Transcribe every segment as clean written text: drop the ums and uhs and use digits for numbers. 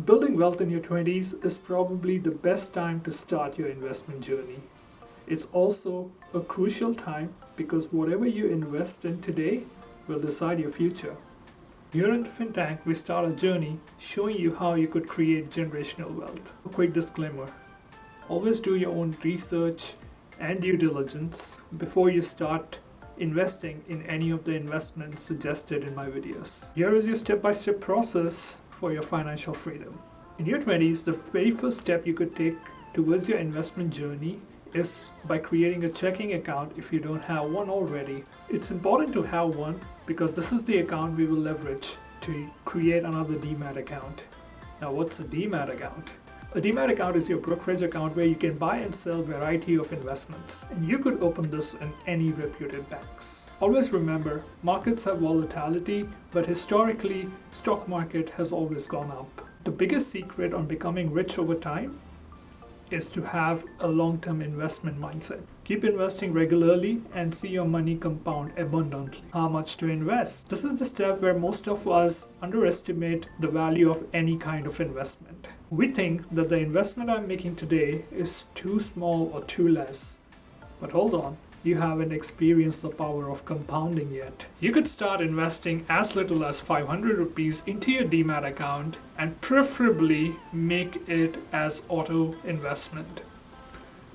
Building wealth in your 20s is probably the best time to start your investment journey. It's also a crucial time because whatever you invest in today will decide your future. Here in DFinTank, we start a journey showing you how you could create generational wealth. A quick disclaimer: always do your own research and due diligence before you start investing in any of the investments suggested in my videos. Here is your step-by-step process for your financial freedom. In your 20s, the very first step you could take towards your investment journey is by creating a checking account if you don't have one already. It's important to have one because this is the account we will leverage to create another DMAT account. Now, what's a DMAT account? A DMAT account is your brokerage account where you can buy and sell a variety of investments, and you could open this in any reputed banks. Always remember, markets have volatility, but historically, stock market has always gone up. The biggest secret on becoming rich over time is to have a long-term investment mindset. Keep investing regularly and see your money compound abundantly. How much to invest? This is the step where most of us underestimate the value of any kind of investment. We think that the investment I'm making today is too small or too less. But hold on, you haven't experienced the power of compounding yet. You could start investing as little as 500 rupees into your DMAT account and preferably make it as auto investment.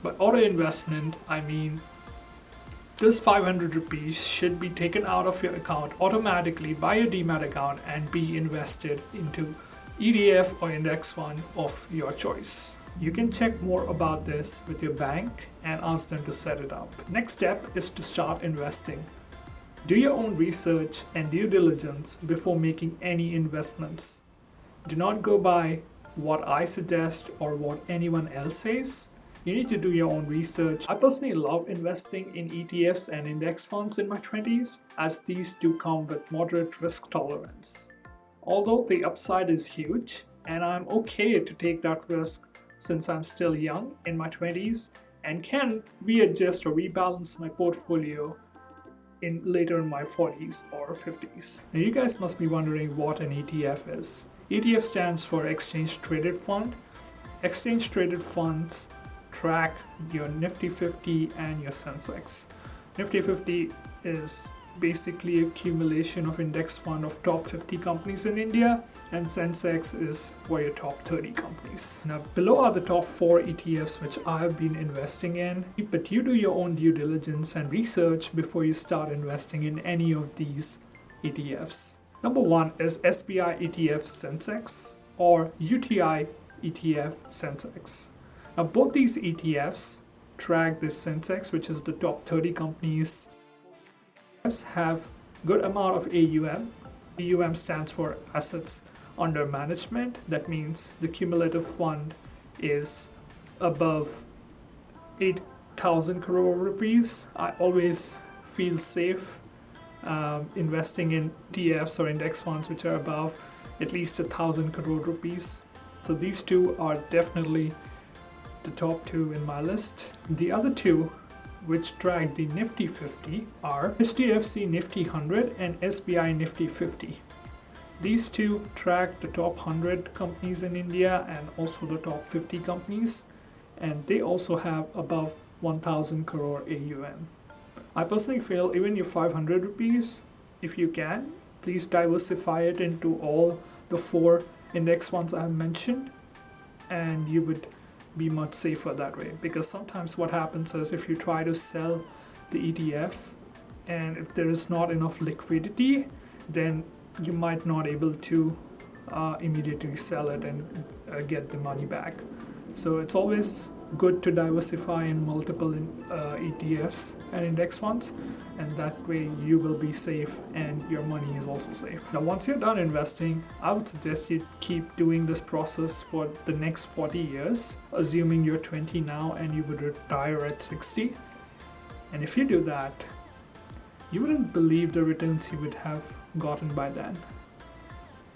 By auto investment, I mean this 500 rupees should be taken out of your account automatically by your DMAT account and be invested into ETF or index fund of your choice. You can check more about this with your bank and ask them to set it up. Next step is to start investing. Do your own research and due diligence before making any investments. Do not go by what I suggest or what anyone else says. You need to do your own research. I personally love investing in ETFs and index funds in my 20s, as these do come with moderate risk tolerance. Although the upside is huge, and I'm okay to take that risk since I'm still young in my 20s and can readjust or rebalance my portfolio later in my 40s or 50s. Now you guys must be wondering what an ETF is. ETF stands for Exchange Traded Fund. Exchange Traded Funds track your Nifty 50 and your Sensex. Nifty 50 is basically a accumulation of index fund of top 50 companies in India, and Sensex is for your top 30 companies. Now below are the top 4 ETFs which I have been investing in, but you do your own due diligence and research before you start investing in any of these ETFs. Number 1 is SBISENSEX Sensex or UTISENSETF Sensex. Now both these ETFs track this Sensex, which is the top 30 companies, have good amount of AUM. AUM stands for assets under management. That means the cumulative fund is above 8,000 crore rupees. I always feel safe investing in ETFs or index funds which are above at least 1,000 crore rupees. So these two are definitely the top 2 in my list. The other two which track the Nifty 50 are HDFC Nifty 100 and SBI Nifty 50. These two track the top 100 companies in India and also the top 50 companies, and they also have above 1,000 crore AUM. I personally feel even your 500 rupees, if you can, please diversify it into all the 4 index funds I have mentioned, and you would be much safer that way, because sometimes what happens is if you try to sell the ETF and if there is not enough liquidity, then you might not able to immediately sell it and get the money back. So it's always good to diversify in multiple ETFs and index funds, and that way you will be safe and your money is also safe. Now once you're done investing, I would suggest you keep doing this process for the next 40 years, assuming you're 20 now and you would retire at 60. And if you do that, you wouldn't believe the returns you would have gotten by then.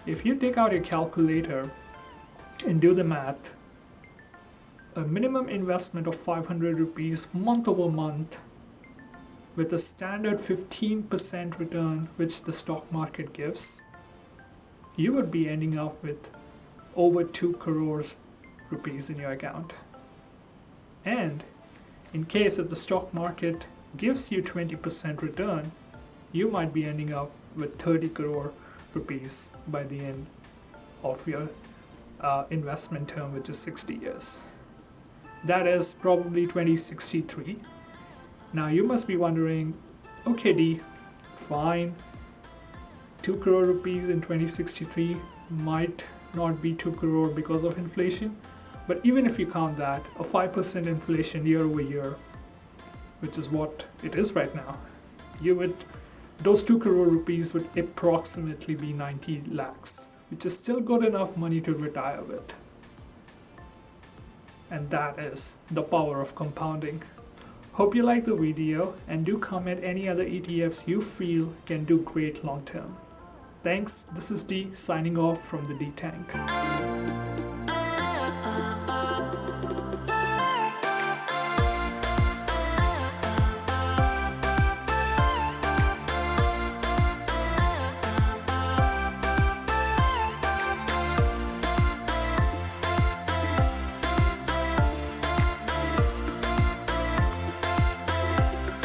If you take out your calculator and do the math, a minimum investment of 500 rupees month over month with a standard 15% return which the stock market gives, you would be ending up with over 2 crores rupees in your account. And in case if the stock market gives you 20% return, you might be ending up with 30 crore rupees by the end of your investment term, which is 60 years. That is probably 2063. Now you must be wondering, okay D, fine, 2 crore rupees in 2063 might not be 2 crore because of inflation, but even if you count that, a 5% inflation year over year, which is what it is right now, those 2 crore rupees would approximately be 90 lakhs, which is still good enough money to retire with. And that is the power of compounding. Hope you like the video, and do comment any other ETFs you feel can do great long term. Thanks, this is D signing off from the DFinTank.